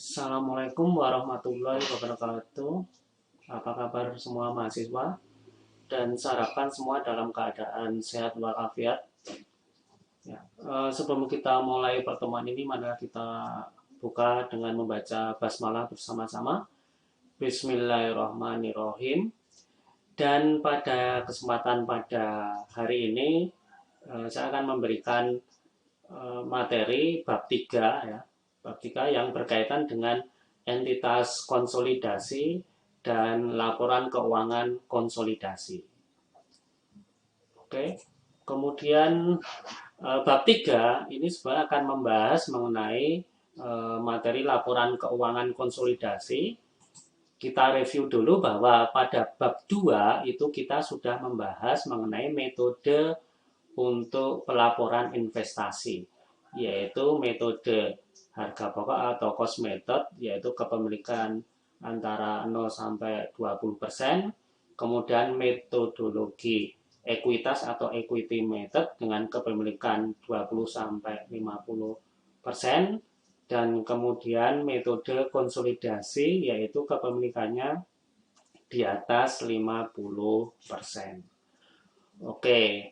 Assalamualaikum warahmatullahi wabarakatuh. Apa kabar semua mahasiswa? Dan saya harapkan semua dalam keadaan sehat walafiat. Ya, sebelum kita mulai pertemuan ini, mari kita buka dengan membaca basmalah bersama-sama. Bismillahirrahmanirrahim. Dan pada kesempatan pada hari ini, saya akan memberikan materi bab 3 ya. Bab 3 yang berkaitan dengan entitas konsolidasi dan laporan keuangan konsolidasi. Oke. Kemudian bab 3 ini sebenarnya akan membahas mengenai materi laporan keuangan konsolidasi. Kita review dulu bahwa pada bab 2 itu kita sudah membahas mengenai metode untuk pelaporan investasi, yaitu metode harga pokok atau cost method, yaitu kepemilikan antara 0 sampai 20%, kemudian metodologi ekuitas atau equity method dengan kepemilikan 20 sampai 50%, dan kemudian metode konsolidasi yaitu kepemilikannya di atas 50%. Oke,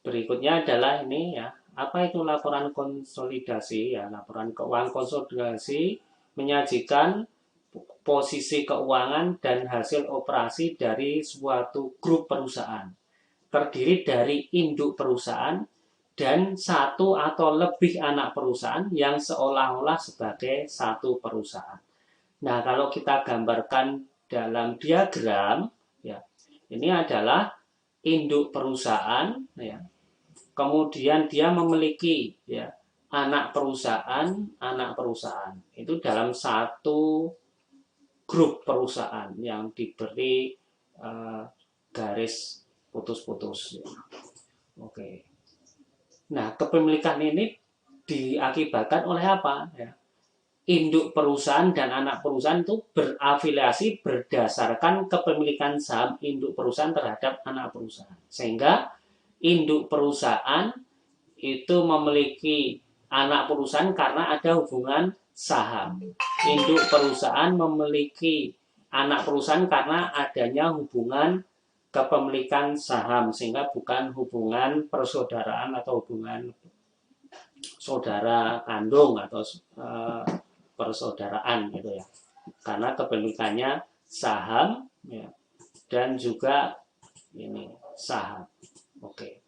berikutnya adalah ini ya, apa itu laporan konsolidasi? Ya, laporan keuangan konsolidasi menyajikan posisi keuangan dan hasil operasi dari suatu grup perusahaan. Terdiri dari induk perusahaan dan satu atau lebih anak perusahaan yang seolah-olah sebagai satu perusahaan. Nah, kalau kita gambarkan dalam diagram, ya, ini adalah induk perusahaan, ya, kemudian dia memiliki ya anak perusahaan itu dalam satu grup perusahaan yang diberi garis putus-putus. Oke. Nah, kepemilikan ini diakibatkan oleh apa? Ya. Induk perusahaan dan anak perusahaan itu berafiliasi berdasarkan kepemilikan saham induk perusahaan terhadap anak perusahaan. Sehingga induk perusahaan itu memiliki anak perusahaan karena ada hubungan saham. Induk perusahaan memiliki anak perusahaan karena adanya hubungan kepemilikan saham, sehingga bukan hubungan persaudaraan atau hubungan saudara kandung atau persaudaraan gitu ya. Karena kepemilikannya saham ya, dan juga ini saham. Oke.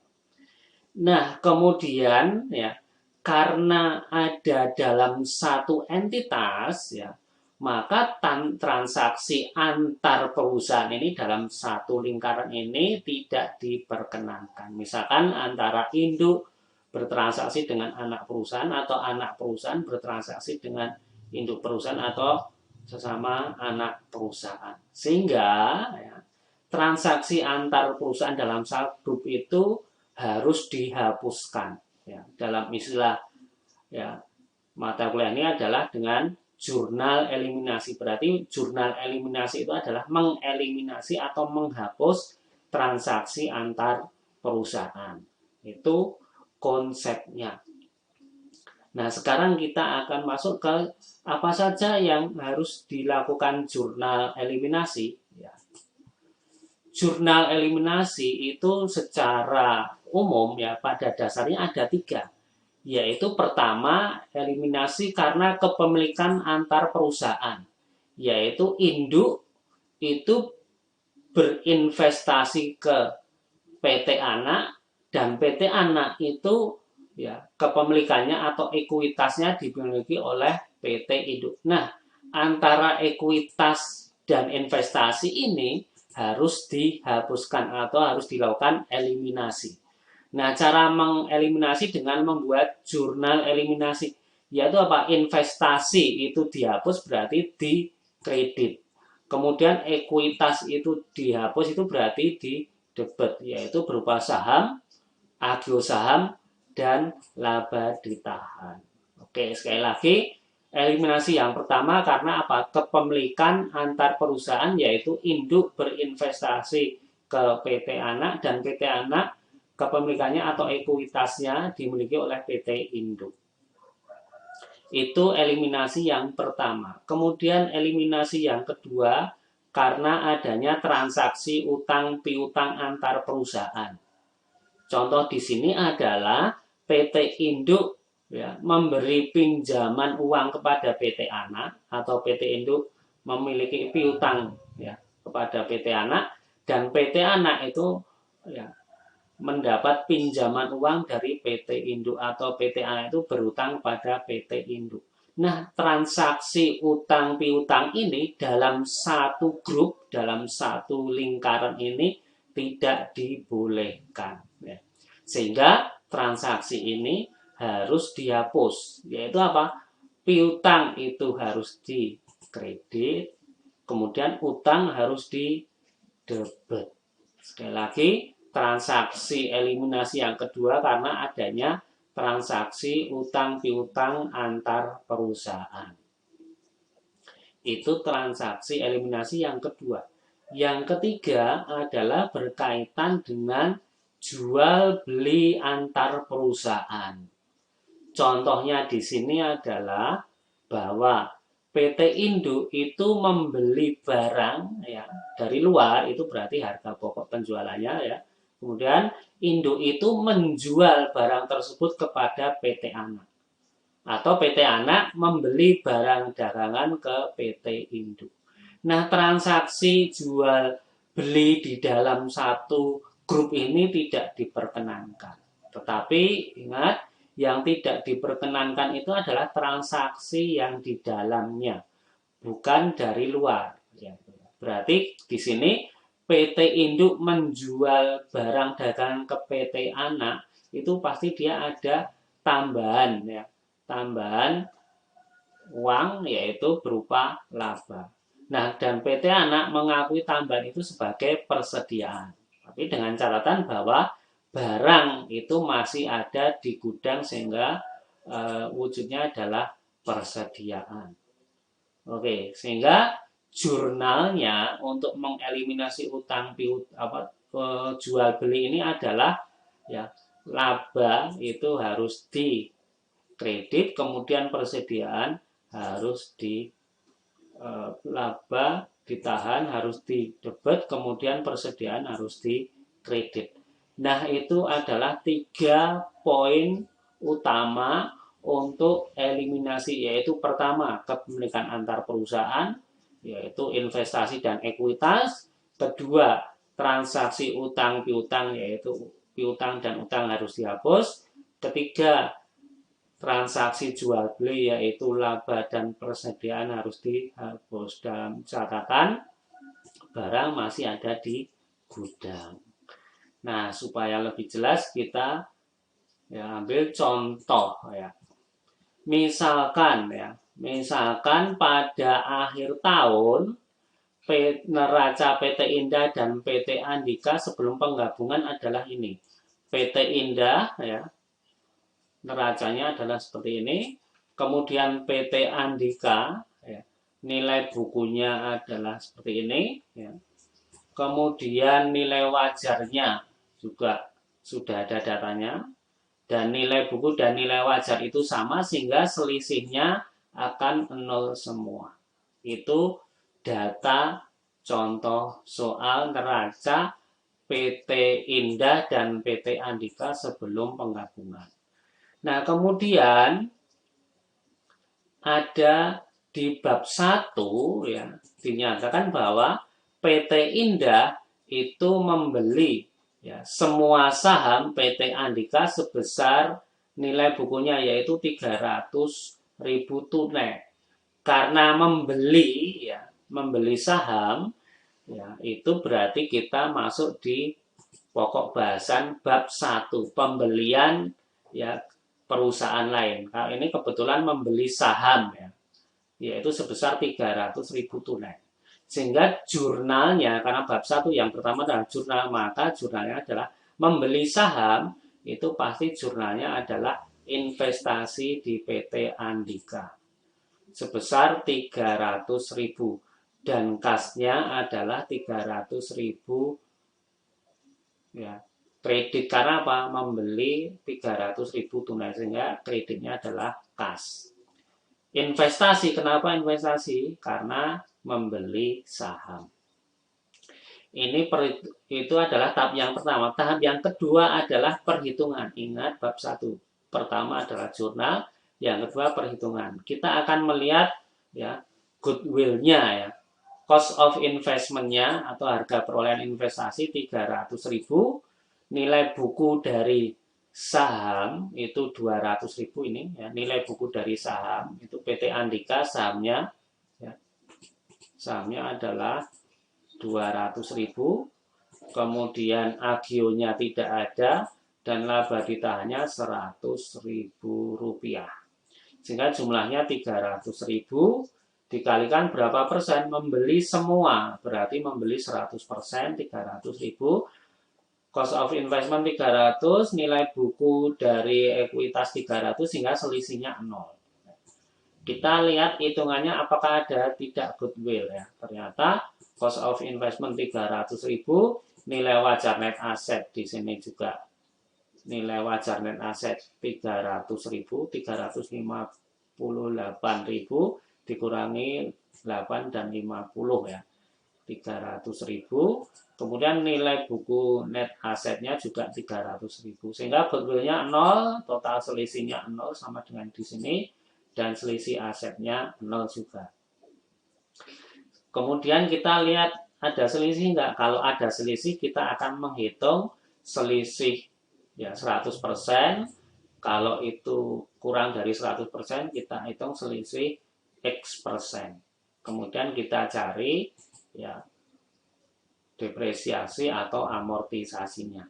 Nah, kemudian ya, karena ada dalam satu entitas ya, maka transaksi antar perusahaan ini dalam satu lingkaran ini tidak diperkenankan. Misalkan antara induk bertransaksi dengan anak perusahaan atau anak perusahaan bertransaksi dengan induk perusahaan atau sesama anak perusahaan. Sehingga ya, transaksi antar perusahaan dalam satu grup itu harus dihapuskan. Ya, dalam istilah ya, mata kuliah ini adalah dengan jurnal eliminasi. Berarti jurnal eliminasi itu adalah mengeliminasi atau menghapus transaksi antar perusahaan. Itu konsepnya. Nah, sekarang kita akan masuk ke apa saja yang harus dilakukan jurnal eliminasi. Ya. Jurnal eliminasi itu secara umum ya pada dasarnya ada 3. Yaitu pertama, eliminasi karena kepemilikan antar perusahaan. Yaitu induk itu berinvestasi ke PT anak, dan PT anak itu ya kepemilikannya atau ekuitasnya dimiliki oleh PT induk. Nah, antara ekuitas dan investasi ini harus dihapuskan atau harus dilakukan eliminasi. Nah, cara mengeliminasi dengan membuat jurnal eliminasi, yaitu apa? Investasi itu dihapus berarti di kredit. Kemudian ekuitas itu dihapus itu berarti di debit, yaitu berupa saham, agio saham, dan laba ditahan. Oke, sekali lagi, eliminasi yang pertama karena apa? Kepemilikan antar perusahaan, yaitu induk berinvestasi ke PT anak, dan PT anak kepemilikannya atau ekuitasnya dimiliki oleh PT induk. Itu eliminasi yang pertama. Kemudian eliminasi yang kedua, karena adanya transaksi utang piutang antar perusahaan. Contoh di sini adalah PT Induk ya, memberi pinjaman uang kepada PT Anak, atau PT Induk memiliki piutang ya, kepada PT Anak, dan PT Anak itu ya, mendapat pinjaman uang dari PT Induk, atau PT Anak itu berutang pada PT Induk. Nah, transaksi utang piutang ini dalam satu grup, dalam satu lingkaran ini tidak dibolehkan. Ya. Sehingga transaksi ini harus dihapus. Yaitu apa? Piutang itu harus dikredit, kemudian utang harus didebet. Sekali lagi, transaksi eliminasi yang kedua karena adanya transaksi utang piutang antar perusahaan. Itu transaksi eliminasi yang kedua. Yang ketiga adalah berkaitan dengan jual beli antar perusahaan. Contohnya di sini adalah bahwa PT Induk itu membeli barang ya dari luar, itu berarti harga pokok penjualannya ya. Kemudian Induk itu menjual barang tersebut kepada PT Anak. Atau PT Anak membeli barang dagangan ke PT Induk. Nah, transaksi jual beli di dalam satu grup ini tidak diperkenankan. Tetapi ingat, yang tidak diperkenankan itu adalah transaksi yang di dalamnya, bukan dari luar. Berarti di sini PT Induk menjual barang dagangan ke PT Anak, itu pasti dia ada tambahan ya, tambahan uang yaitu berupa laba. Nah, dan PT Anak mengakui tambahan itu sebagai persediaan. Tapi dengan catatan bahwa barang itu masih ada di gudang sehingga wujudnya adalah persediaan. Oke, sehingga jurnalnya untuk mengeliminasi utang jual beli ini adalah ya laba itu harus dikredit, kemudian persediaan harus laba ditahan, harus didebet, kemudian persediaan harus dikredit. Nah, itu adalah 3 poin utama untuk eliminasi, yaitu pertama, kepemilikan antar perusahaan, yaitu investasi dan ekuitas. Kedua, transaksi utang piutang, yaitu piutang dan utang harus dihapus. Ketiga, transaksi jual beli yaitu laba dan persediaan harus dihapus. Dalam catatan barang masih ada di gudang. Nah, supaya lebih jelas kita ambil contoh ya. Misalkan pada akhir tahun neraca PT Indah dan PT Andika sebelum penggabungan adalah ini. PT Indah ya, neracanya adalah seperti ini. Kemudian PT Andika ya, nilai bukunya adalah seperti ini ya. Kemudian nilai wajarnya juga sudah ada datanya, dan nilai buku dan nilai wajar itu sama sehingga selisihnya akan 0 semua. Itu data contoh soal neraca PT Indah dan PT Andika sebelum penggabungan. Nah, kemudian ada di bab 1 ya, dinyatakan bahwa PT Indah itu membeli ya, semua saham PT Andika sebesar nilai bukunya yaitu 300.000 tunai. Karena membeli saham ya, itu berarti kita masuk di pokok bahasan bab 1, pembelian ya perusahaan lain. Kalau ini kebetulan membeli saham ya, yaitu sebesar 300.000 tunai. Sehingga jurnalnya, karena bab 1 yang pertama adalah jurnal, maka jurnalnya adalah membeli saham, itu pasti jurnalnya adalah investasi di PT Andika sebesar 300.000 dan kasnya adalah 300.000 ya. Kredit karena apa? Membeli 300.000 tunai sehingga kreditnya adalah kas. investasi. Kenapa investasi? Karena membeli saham. Ini itu adalah tahap yang pertama. Tahap yang kedua adalah perhitungan. Ingat bab 1. Pertama adalah jurnal, yang kedua perhitungan. Kita akan melihat ya goodwill-nya ya. Cost of investment-nya atau harga perolehan investasi 300.000, nilai buku dari saham itu 200.000 ini ya, nilai buku dari saham itu PT Andika sahamnya ya, sahamnya adalah 200.000, kemudian agionya tidak ada dan laba ditahannya 100.000 rupiah, sehingga jumlahnya 300.000 dikalikan berapa persen, membeli semua berarti membeli 100%, 300.000, cost of investment 300, nilai buku dari ekuitas 300, sehingga selisihnya 0. Kita lihat hitungannya apakah ada tidak goodwill ya. Ternyata cost of investment 300.000, nilai wajar net asset di sini juga nilai wajar net asset 300.000, 358.000 dikurangi 8 dan 50 ya, 300.000. Kemudian nilai buku net asetnya juga 300.000, sehingga goodwill-nya 0, total selisihnya 0 sama dengan di sini, dan selisih asetnya 0 juga. Kemudian kita lihat ada selisih enggak. Kalau ada selisih kita akan menghitung selisih ya 100%. Kalau itu kurang dari 100% kita hitung selisih X%. Kemudian kita cari ya depresiasi atau amortisasinya.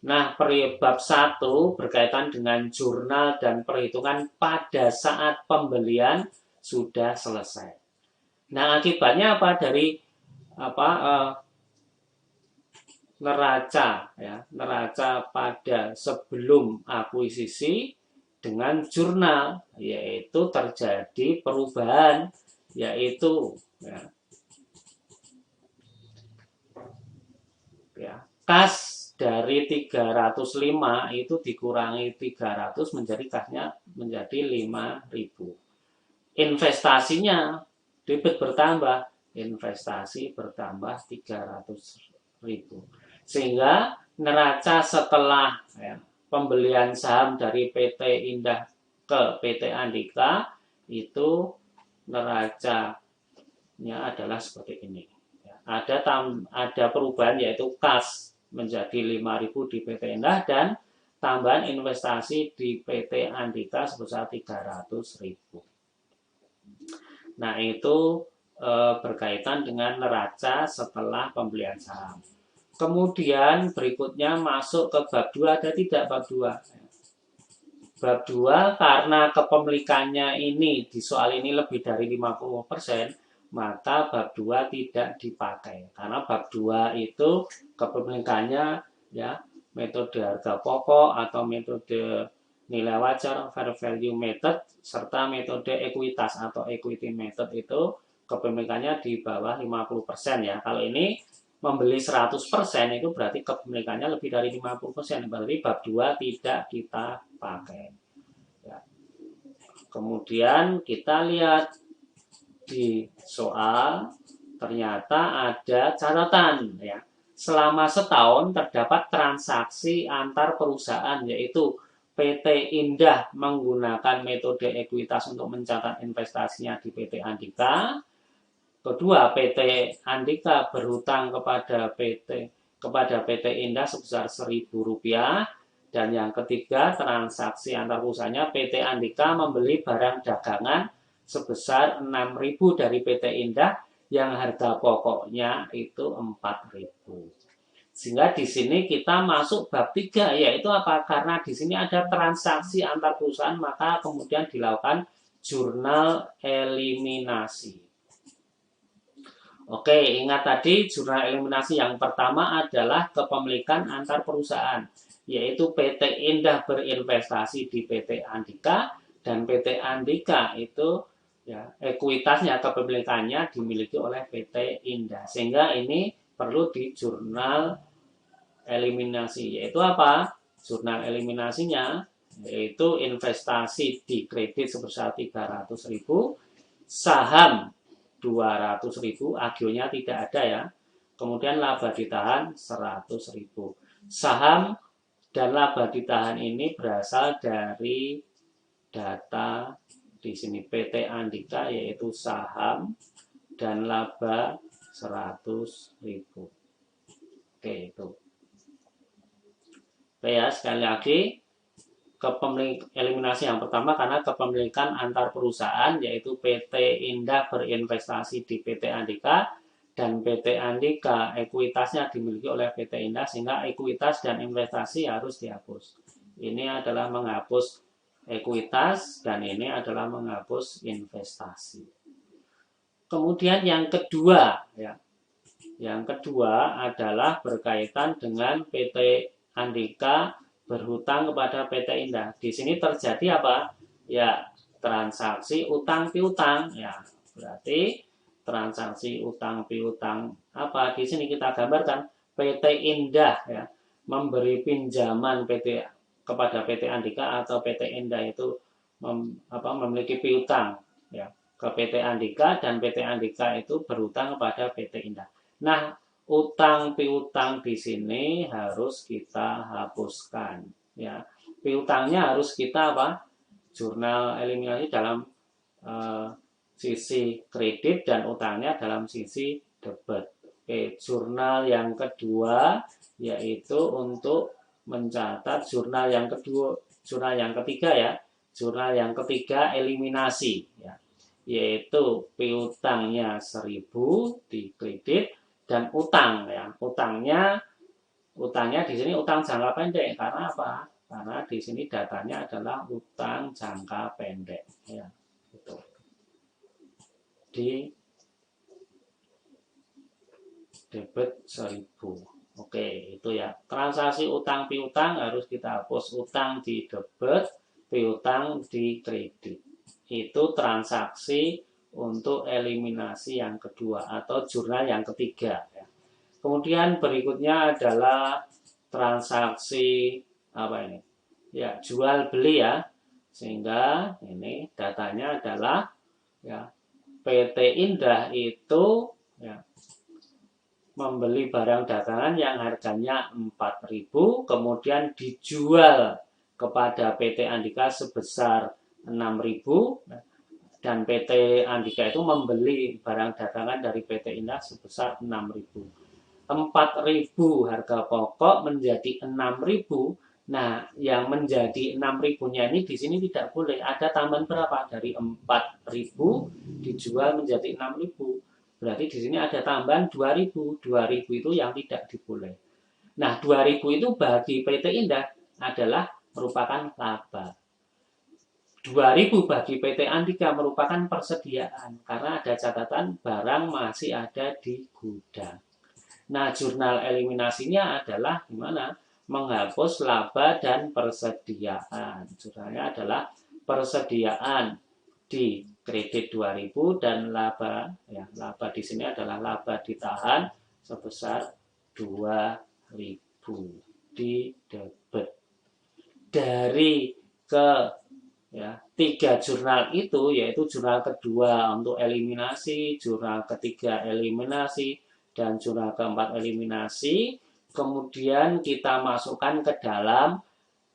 Nah, bab 1 berkaitan dengan jurnal dan perhitungan pada saat pembelian sudah selesai. Nah, akibatnya apa dari neraca ya, neraca pada sebelum akuisisi dengan jurnal, yaitu terjadi perubahan, yaitu kas dari 305 itu dikurangi 300 menjadi kasnya menjadi 5.000. Investasinya debit bertambah, investasi bertambah 300.000. Sehingga neraca setelah pembelian saham dari PT Indah ke PT Andika itu neracanya adalah seperti ini. Ada perubahan yaitu kas menjadi 5.000 di PT Indah dan tambahan investasi di PT Andika sebesar 300.000. Nah, itu berkaitan dengan neraca setelah pembelian saham. Kemudian berikutnya masuk ke bab 2, ada tidak bab 2? Bab 2 karena kepemilikannya ini di soal ini lebih dari 50%, maka bab 2 tidak dipakai. Karena bab 2 itu kepemilikannya ya metode harga pokok atau metode nilai wajar fair value method serta metode ekuitas atau equity method itu kepemilikannya di bawah 50% ya. Kalau ini membeli 100% itu berarti kepemilikannya lebih dari 50%, berarti bab 2 tidak kita pakai ya. Kemudian kita lihat di soal ternyata ada catatan ya. Selama setahun terdapat transaksi antar perusahaan, yaitu PT Indah menggunakan metode ekuitas untuk mencatat investasinya di PT Andika. Kedua, PT Andika berhutang kepada PT Indah sebesar Rp1.000. Dan yang ketiga, transaksi antar perusahaannya, PT Andika membeli barang dagangan sebesar Rp6.000 dari PT Indah yang harga pokoknya itu Rp4.000. Sehingga di sini kita masuk bab 3, yaitu apa? Karena di sini ada transaksi antar perusahaan, maka kemudian dilakukan jurnal eliminasi. Oke, ingat tadi jurnal eliminasi yang pertama adalah kepemilikan antar perusahaan, yaitu PT Indah berinvestasi di PT Andika dan PT Andika itu ya ekuitasnya kepemilikannya dimiliki oleh PT Indah. Sehingga ini perlu di jurnal eliminasi, yaitu apa? Jurnal eliminasinya yaitu investasi di kredit sebesar 300.000, saham 200.000, agionya tidak ada ya. Kemudian laba ditahan 100.000. Saham dan laba ditahan ini berasal dari data di sini PT Andika, yaitu saham dan laba 100.000. Oke, itu. Oke ya, sekali lagi eliminasi yang pertama karena kepemilikan antar perusahaan, yaitu PT Indah berinvestasi di PT Andika dan PT Andika ekuitasnya dimiliki oleh PT Indah, sehingga ekuitas dan investasi harus dihapus. Ini adalah menghapus ekuitas dan ini adalah menghapus investasi. Kemudian yang kedua ya. Yang kedua adalah berkaitan dengan PT Andika berhutang kepada PT Indah. Di sini terjadi apa? Ya, transaksi utang piutang ya. Berarti transaksi utang piutang apa? Di sini kita gambarkan PT Indah ya memberi pinjaman kepada PT Andika, atau PT Indah itu memiliki piutang ya ke PT Andika, dan PT Andika itu berhutang kepada PT Indah. Nah, utang piutang di sini harus kita hapuskan ya. Piutangnya harus kita jurnal eliminasi dalam sisi kredit dan utangnya dalam sisi debit. Oke, jurnal yang kedua yaitu untuk mencatat jurnal yang ketiga ya. Jurnal yang ketiga eliminasi ya. Yaitu piutangnya 1.000 di kredit dan utang ya. Utangnya di sini utang jangka pendek. Karena apa? Karena di sini datanya adalah utang jangka pendek ya. Gitu. Di debit 1.000. Oke, itu ya. Transaksi utang piutang harus kita hapus. Utang di debit, piutang di kredit. Itu transaksi untuk eliminasi yang kedua atau jurnal yang ketiga ya. Kemudian berikutnya adalah transaksi ini? Ya, jual beli ya. Sehingga ini datanya adalah ya PT Indah itu ya membeli barang dagangan yang harganya 4.000, kemudian dijual kepada PT Andika sebesar 6.000, dan PT Andika itu membeli barang dagangan dari PT Indah sebesar 6.000. 4.000 harga pokok menjadi 6.000. Nah, yang menjadi 6.000-nya ini di sini tidak boleh. Ada tambahan berapa? Dari 4.000 dijual menjadi 6.000. Berarti di sini ada tambahan 2.000. 2.000 itu yang tidak diboleh. Nah, 2.000 itu bagi PT Indah adalah merupakan laba. 2.000 bagi PT Andika merupakan persediaan karena ada catatan barang masih ada di gudang. Nah, jurnal eliminasinya adalah gimana? Menghapus laba dan persediaan. Jurnalnya adalah persediaan di kredit 2.000 dan laba ya, laba di sini adalah laba ditahan sebesar 2.000 di debit. Dari ya 3 jurnal itu, yaitu jurnal kedua untuk eliminasi, jurnal ketiga eliminasi, dan jurnal keempat eliminasi, kemudian kita masukkan ke dalam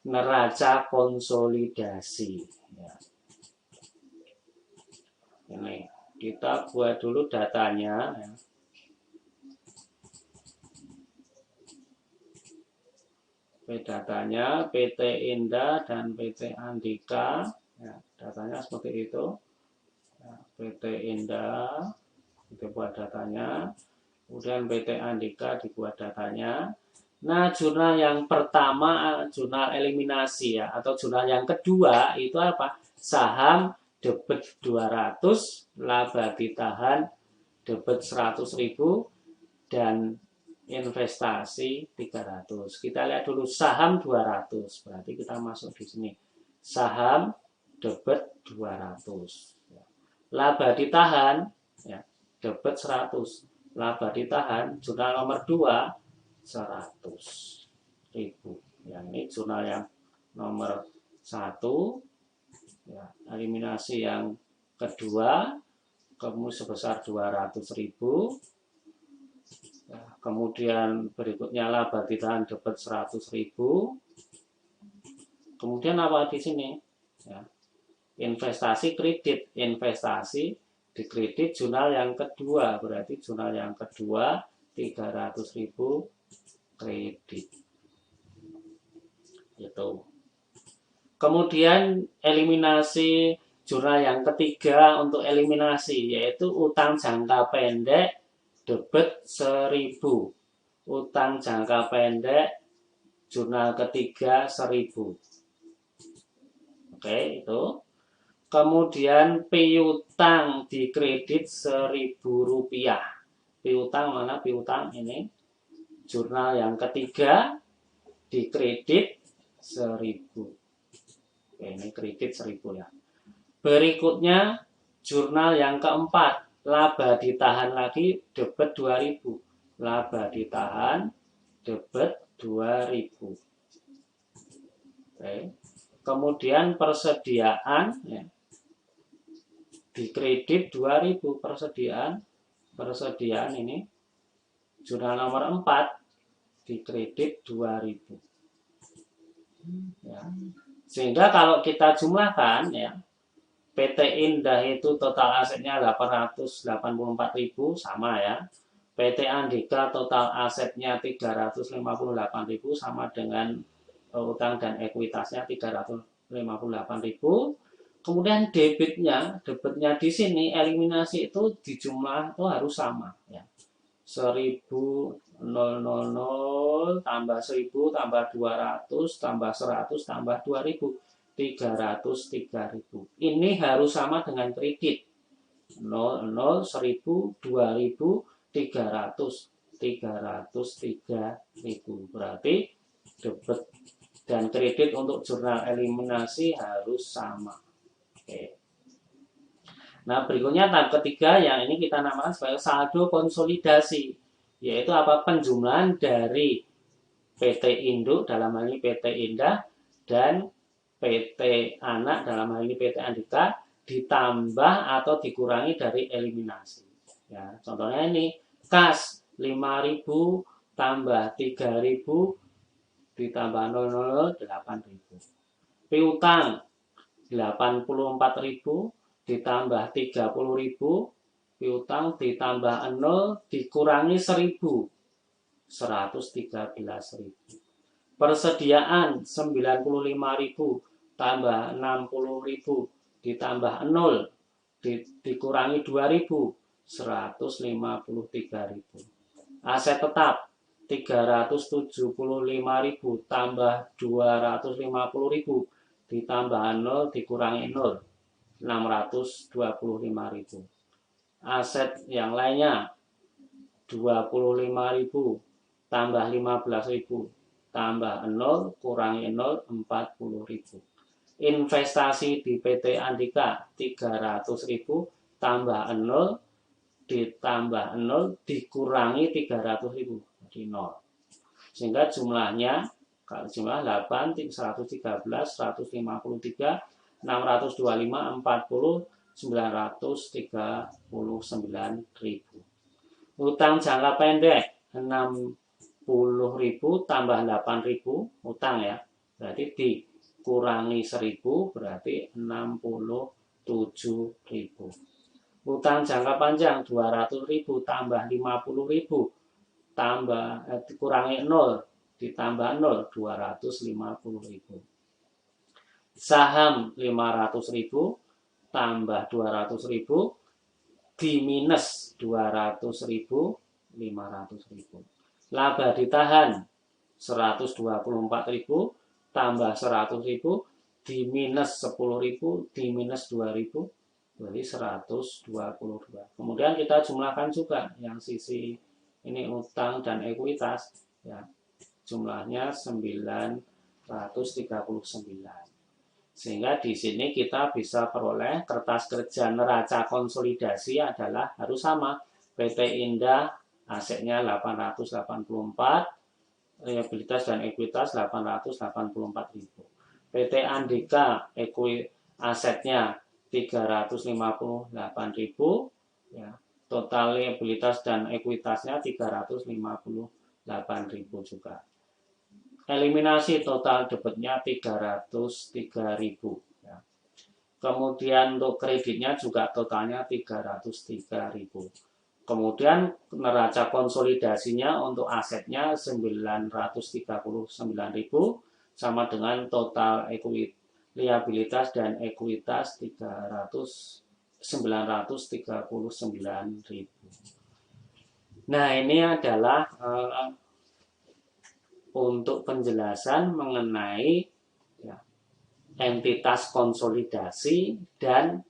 neraca konsolidasi ya. Ini kita buat dulu datanya ya. Datanya PT Indah dan PT Andika ya, datanya seperti itu ya, PT Indah kita buat datanya, kemudian PT Andika dibuat datanya. Nah, jurnal yang pertama jurnal eliminasi ya, atau jurnal yang kedua itu apa? Saham debit 200, laba ditahan debit 100.000, dan investasi 300. Kita lihat dulu saham 200. Berarti kita masuk di sini. Saham debit 200. Laba ditahan ya, debit 100. Laba ditahan jurnal nomor 2 100.000. Ya, ini jurnal yang nomor 1, ya, eliminasi yang kedua kemudian sebesar 200.000, ya, kemudian berikutnya laba ditahan debit 100.000, kemudian apa di sini, ya, investasi kredit, investasi di kredit jurnal yang kedua, berarti jurnal yang kedua 300.000 kredit. Itu. Kemudian eliminasi jurnal yang ketiga untuk eliminasi yaitu utang jangka pendek debit 1.000. Utang jangka pendek jurnal ketiga 1.000. Oke, itu. Kemudian piutang di kredit Rp1.000. Piutang mana piutang ini? Jurnal yang ketiga di kredit 1.000. Oke, ini kredit 1.000 ya. Berikutnya jurnal yang keempat, laba ditahan lagi debit 2.000. Laba ditahan debit 2.000. Oke. Kemudian persediaan ya, di kredit 2.000 persediaan ini jurnal nomor 4 di kredit 2.000. Ya. Sehingga kalau kita jumlahkan ya, PT Indah itu total asetnya 884.000 sama ya. PT Andika total asetnya 358.000 sama dengan utang dan ekuitasnya 358.000. Kemudian debitnya di sini eliminasi itu di jumlah itu harus sama ya. 1.000 tambah 1.000 tambah 200 tambah 100 tambah 2.000 303.000. Ini harus sama dengan kredit 00 1.000 2.000 300 303.000. Berarti debit dan kredit untuk jurnal eliminasi harus sama. Oke. Nah, berikutnya tahap ketiga yang ini kita namakan sebagai saldo konsolidasi, yaitu apa? Penjumlahan dari PT Induk dalam hal ini PT Indah dan PT Anak dalam hal ini PT Andika ditambah atau dikurangi dari eliminasi. Ya, contohnya ini kas 5.000 tambah 3.000 ditambah 008.000. Piutang 84.000 ditambah 30.000, piutang ditambah 0 dikurangi 1.000, 113.000. Persediaan 95.000 tambah 60.000 ditambah 0 dikurangi 2.000, 153.000. Aset tetap 375.000 tambah 250.000 ditambah 0 dikurangi 0, 625.000. Aset yang lainnya 25.000 tambah 15.000 tambah 0 kurangi 0, 40.000. Investasi di PT Andika 300.000 tambah 0 ditambah 0 dikurangi 300.000 jadi 0. Sehingga jumlahnya kalau jumlah 8, 113, 153, 625, 40, 939.000. Utang jangka pendek 60.000 tambah 8.000 utang ya. Berarti dikurangi 1.000 berarti 67.000. Utang jangka panjang 200.000 tambah 50.000 tambah dikurangi 0 ditambah 0 250.000. Saham 500.000 tambah 200.000 diminus 200.000 500.000. Laba ditahan 124.000 tambah 100.000 diminus 10.000 diminus 2.000 jadi 122. Kemudian kita jumlahkan juga yang sisi ini utang dan ekuitas ya. Jumlahnya 939. Sehingga di sini kita bisa peroleh kertas kerja neraca konsolidasi adalah harus sama. PT Indah asetnya 884, liabilitas dan ekuitas 884.000. PT Andika asetnya 358.000 ya. Total liabilitas dan ekuitasnya 358.000 juga. Eliminasi total debitnya 303.000 ya. Kemudian untuk kreditnya juga totalnya 303.000. Kemudian neraca konsolidasinya untuk asetnya 939.000 sama dengan total liabilitas dan ekuitas 939.000. Nah, ini adalah untuk penjelasan mengenai ya, entitas konsolidasi dan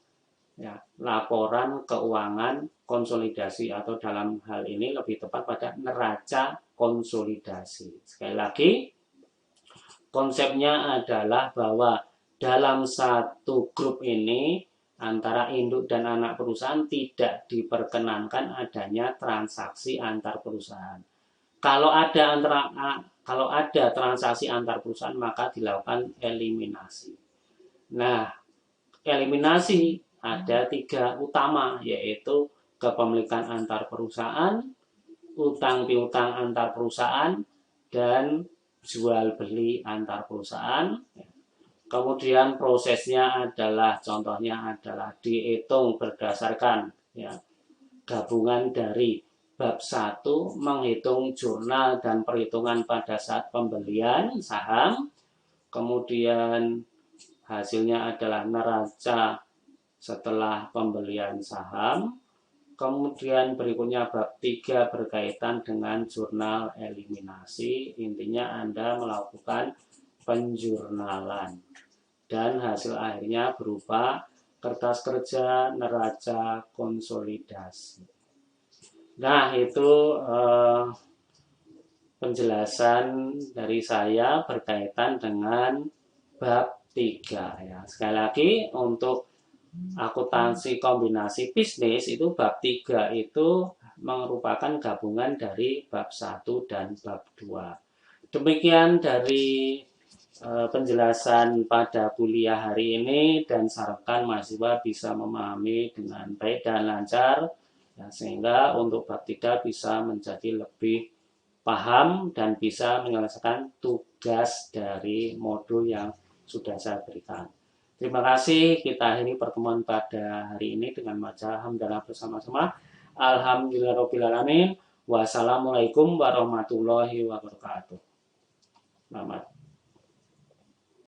ya, laporan keuangan konsolidasi, atau dalam hal ini lebih tepat pada neraca konsolidasi. Sekali lagi, konsepnya adalah bahwa dalam satu grup ini antara induk dan anak perusahaan tidak diperkenankan adanya transaksi antar perusahaan. Kalau ada transaksi antar perusahaan, maka dilakukan eliminasi. Nah, eliminasi ada 3 utama, yaitu kepemilikan antar perusahaan, utang piutang antar perusahaan, dan jual beli antar perusahaan. Kemudian prosesnya adalah, contohnya adalah dihitung berdasarkan ya, gabungan dari bab 1 menghitung jurnal dan perhitungan pada saat pembelian saham. Kemudian hasilnya adalah neraca setelah pembelian saham. Kemudian berikutnya bab 3 berkaitan dengan jurnal eliminasi. Intinya Anda melakukan penjurnalan. Dan hasil akhirnya berupa kertas kerja neraca konsolidasi. Nah, itu penjelasan dari saya berkaitan dengan bab 3 ya. Sekali lagi, untuk akuntansi kombinasi bisnis itu bab 3 itu merupakan gabungan dari bab 1 dan bab 2. Demikian dari penjelasan pada kuliah hari ini, dan sarankan mahasiswa bisa memahami dengan baik dan lancar ya, sehingga untuk bab 3 bisa menjadi lebih paham dan bisa menyelesaikan tugas dari modul yang sudah saya berikan. Terima kasih. Kita akhiri pertemuan pada hari ini dengan baca hamdalah bersama-sama. Alhamdulillahirobbilalamin. Wassalamualaikum warahmatullahi wabarakatuh. Selamat